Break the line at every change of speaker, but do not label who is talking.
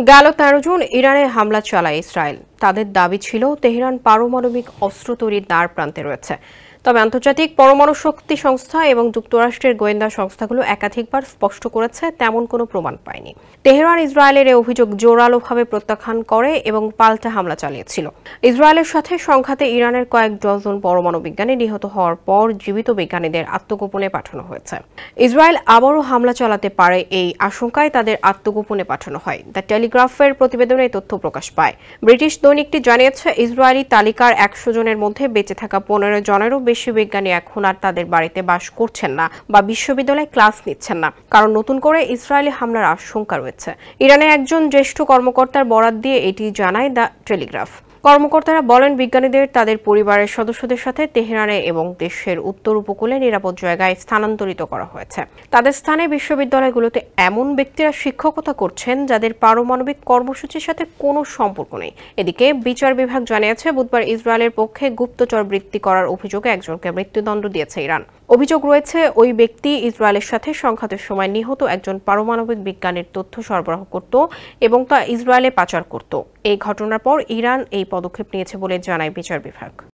গেল ১৩ জুন ইরানে হামলা চালায় ইসরায়েল। তাদের দাবি ছিল তেহরান পারমাণবিক অস্ত্র তৈরির দ্বার প্রান্তে রয়েছে। তবে আন্তর্জাতিক পরমাণু শক্তি সংস্থা এবং যুক্তরাষ্ট্রের গোয়েন্দা সংস্থাগুলো একাধিকবার স্পষ্ট করেছে তেমন কোনো প্রমাণ পায়নি। তেহরান ইসরায়েলের এই অভিযোগ জোরালোভাবে প্রত্যাখ্যান করে এবং পাল্টা হামলা চালিয়েছিল। ইসরায়েলের সাথে সংঘাতে ইরানের কয়েক ডজন পরমাণু বিজ্ঞানী নিহত হওয়ার পর জীবিত বিজ্ঞানীদের আত্মগোপনে পাঠানো হয়েছে। ইসরায়েল আবারও হামলা চালাতে পারে এই আশঙ্কায় তাদের আত্মগোপনে পাঠানো হয়। দ্য টেলিগ্রাফের প্রতিবেদনে এই তথ্য প্রকাশ পায়। ব্রিটিশ দৈনিকটি জানিয়েছে, ইসরায়েলি তালিকার ১০০ জনের মধ্যে বেঁচে থাকা ১৫ জনেরও বেশি বিজ্ঞানী এখন আর তাদের বাড়িতে বাস করছেন না বা বিশ্ববিদ্যালয়ে ক্লাস নিচ্ছেন না, কারণ নতুন করে ইসরায়েলি হামলার আশঙ্কা রয়েছে। ইরানের একজন জ্যেষ্ঠ কর্মকর্তার বরাত দিয়ে এটি জানায় দ্য টেলিগ্রাফ। কর্মকর্তারা বলেন, বিজ্ঞানীদের তাদের পরিবারের সদস্যদের সাথে তেহরানে এবং দেশের উত্তর উপকূলে নিরাপদ জায়গায় স্থানান্তরিত করা হয়েছে। তাদের স্থানে বিশ্ববিদ্যালয়গুলোতে এমন ব্যক্তিরা শিক্ষকতা করছেন যাদের পারমাণবিক কর্মসূচির সাথে কোনো সম্পর্ক নেই। এদিকে বিচার বিভাগ জানিয়েছে, বুধবার ইসরায়েলের পক্ষে গুপ্তচর বৃত্তি করার অভিযোগে একজনকে মৃত্যুদণ্ড দিয়েছে ইরান। অভিযোগ রয়েছে, ওই ব্যক্তি ইসরায়েলের সাথে সংঘাতের সময় নিহত একজন পারমাণবিক বিজ্ঞানীর তথ্য সরবরাহ করত এবং তা ইসরায়েলে পাচার করত। এই ঘটনার পর ইরান এই পদক্ষেপ নিয়েছে বলে জানায় বিচার বিভাগ।